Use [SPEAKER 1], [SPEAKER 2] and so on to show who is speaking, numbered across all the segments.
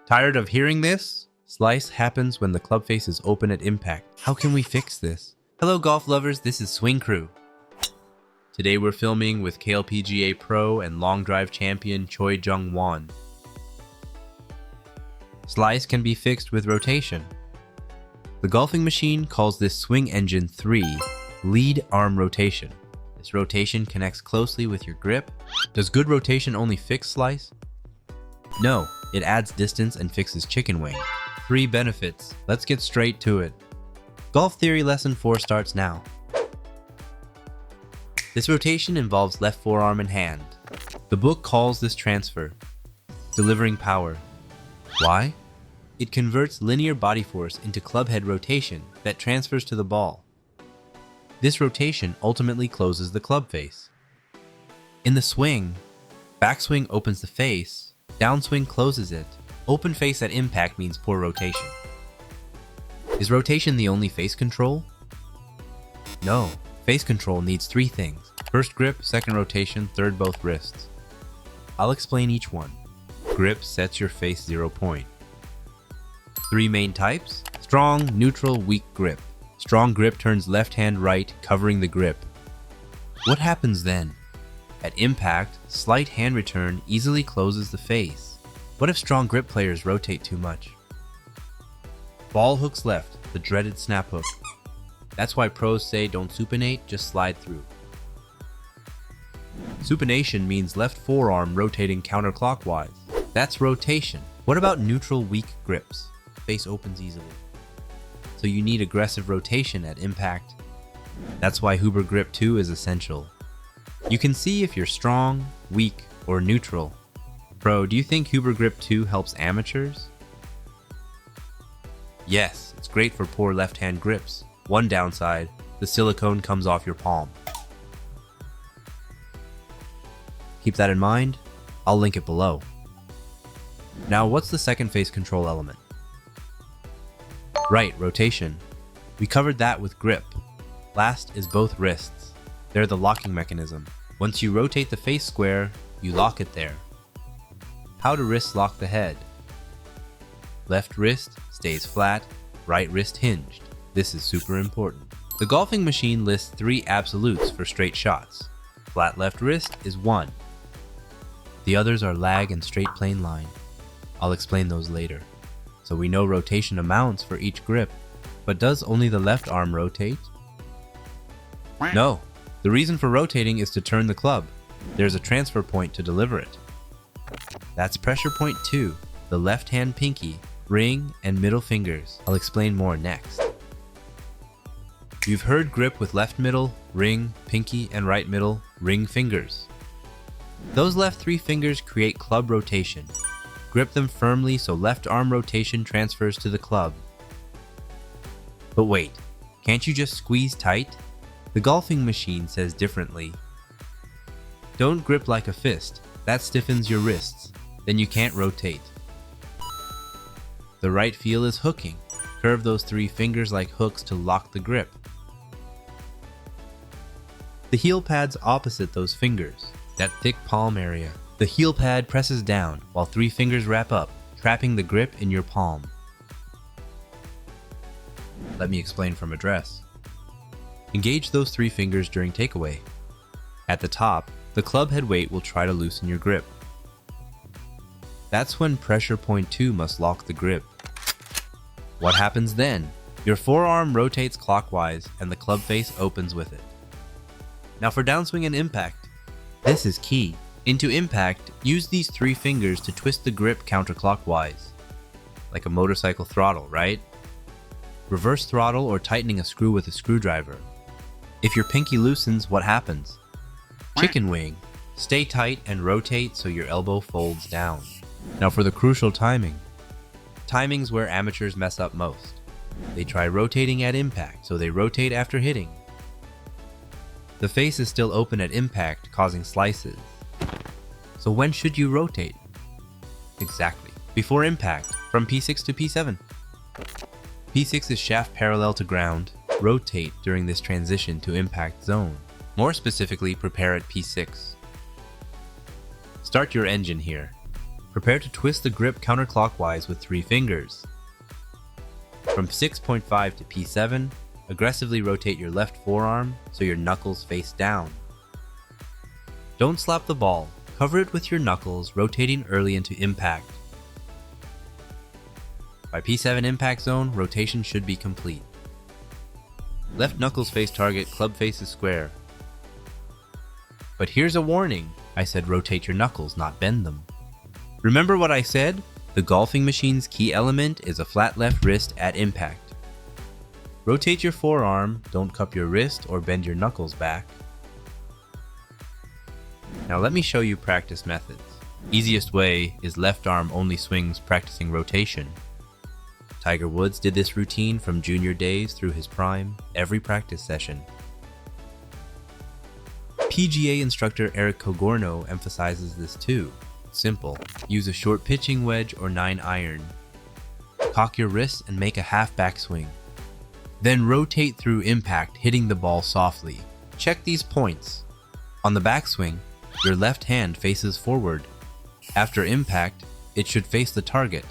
[SPEAKER 1] Tired of hearing this? Slice happens when the club face is open at impact. How can we fix this? Hello golf lovers, this is Swing Crew. Today we're filming with KPGA Pro and long drive champion Choi Jung-hwan. Slice can be fixed with rotation. The golfing machine calls this swing engine 3 lead arm rotation. This rotation connects closely with your grip. Does good rotation only fix slice? No, it adds distance and fixes chicken wing. 3 benefits. Let's get straight to it. Golf Theory Lesson 4 starts now. This rotation involves left forearm and hand. The book calls this transfer delivering power. Why? It converts linear body force into club head rotation that transfers to the ball. This rotation ultimately closes the club face. In the swing, backswing opens the face, downswing closes it. Open face at impact means poor rotation. Is rotation the only face control? No, face control needs 3 things. First grip, second rotation, third both wrists. I'll explain each one. Grip sets your face 0 point. 3 main types: strong, neutral, weak grip. Strong grip turns left hand right, covering the grip. What happens then? At impact, slight hand return easily closes the face. What if strong grip players rotate too much? Ball hooks left, the dreaded snap hook. That's why pros say don't supinate, just slide through. Supination means left forearm rotating counterclockwise. That's rotation. What about neutral, weak grips? Face opens easily. So you need aggressive rotation at impact. That's why Hubor Grip 2 is essential. You can see if you're strong, weak, or neutral. Pro, do you think Hubor Grip 2 helps amateurs? Yes, it's great for poor left-hand grips. One downside, the silicone comes off your palm. Keep that in mind. I'll link it below. Now, what's the second face control element? Right, rotation. We covered that with grip. Last is both wrists. They're the locking mechanism. Once you rotate the face square, you lock it there. How do wrists lock the head? Left wrist stays flat, right wrist hinged. This is super important. The golfing machine lists 3 absolutes for straight shots. Flat left wrist is 1. The others are lag and straight plane line. I'll explain those later. So we know rotation amounts for each grip, but does only the left arm rotate? No, the reason for rotating is to turn the club. There's a transfer point to deliver it. That's pressure point 2, the left hand pinky, ring, and middle fingers. I'll explain more next. You've heard grip with left middle, ring, pinky, and right middle, ring fingers. Those left 3 fingers create club rotation. Grip them firmly so left arm rotation transfers to the club. But wait, can't you just squeeze tight? The golfing machine says differently. Don't grip like a fist, that stiffens your wrists, then you can't rotate. The right feel is hooking. Curve those 3 fingers like hooks to lock the grip. The heel pad's opposite those fingers, that thick palm area. The heel pad presses down while 3 fingers wrap up, trapping the grip in your palm. Let me explain from address. Engage those 3 fingers during takeaway. At the top, the club head weight will try to loosen your grip. That's when pressure point 2 must lock the grip. What happens then? Your forearm rotates clockwise and the club face opens with it. Now for downswing and impact. This is key. Into impact, use these 3 fingers to twist the grip counterclockwise. Like a motorcycle throttle, right? Reverse throttle or tightening a screw with a screwdriver. If your pinky loosens, what happens? Chicken wing. Stay tight and rotate so your elbow folds down. Now for the crucial timing. Timing's where amateurs mess up most. They try rotating at impact, so they rotate after hitting. The face is still open at impact, causing slices. So when should you rotate? Exactly. Before impact, from P6 to P7. P6 is shaft parallel to ground. Rotate during this transition to impact zone. More specifically, prepare at P6. Start your engine here. Prepare to twist the grip counterclockwise with 3 fingers. From 6.5 to P7, aggressively rotate your left forearm so your knuckles face down. Don't slap the ball, cover it with your knuckles, rotating early into impact. By P7 impact zone, rotation should be complete. Left knuckles face target, club face is square. But here's a warning, I said rotate your knuckles, not bend them. Remember what I said? The golfing machine's key element is a flat left wrist at impact. Rotate your forearm, don't cup your wrist or bend your knuckles back. Now let me show you practice methods. Easiest way is left arm only swings practicing rotation. Tiger Woods did this routine from junior days through his prime, every practice session. PGA instructor Eric Cogorno emphasizes this too. Simple. Use a short pitching wedge or 9-iron. Cock your wrists and make a half backswing. Then rotate through impact, hitting the ball softly. Check these points. On the backswing, your left hand faces forward. After impact, it should face the target.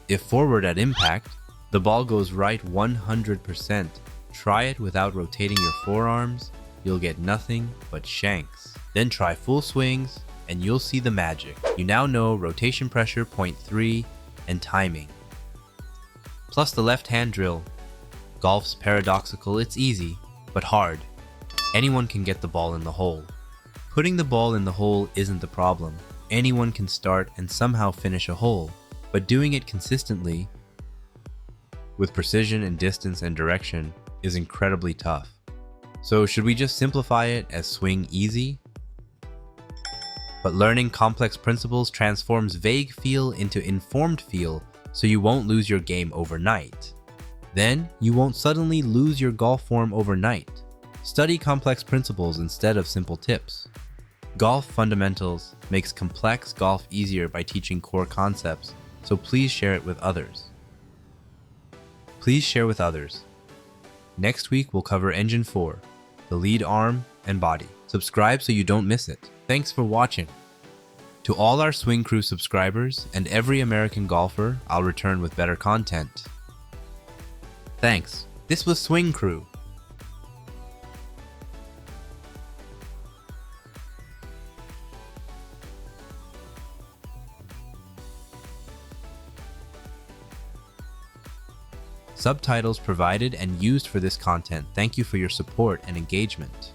[SPEAKER 1] If forward at impact, the ball goes right 100%. Try it without rotating your forearms, you'll get nothing but shanks. Then try full swings, and you'll see the magic. You now know rotation pressure 0.3 and timing. Plus the left hand drill. Golf's paradoxical, it's easy, but hard. Anyone can get the ball in the hole. Putting the ball in the hole isn't the problem. Anyone can start and somehow finish a hole, but doing it consistently, with precision and distance and direction, is incredibly tough. So should we just simplify it as swing easy? But learning complex principles transforms vague feel into informed feel, so you won't lose your game overnight. Then, you won't suddenly lose your golf form overnight. Study complex principles instead of simple tips. Golf Fundamentals makes complex golf easier by teaching core concepts, so please share it with others. Please share with others. Next week we'll cover Engine 4, the lead arm and body. Subscribe so you don't miss it. Thanks for watching. To all our Swing Crew subscribers and every American golfer, I'll return with better content. Thanks. This was Swing Crew. Subtitles provided and used for this content. Thank you for your support and engagement.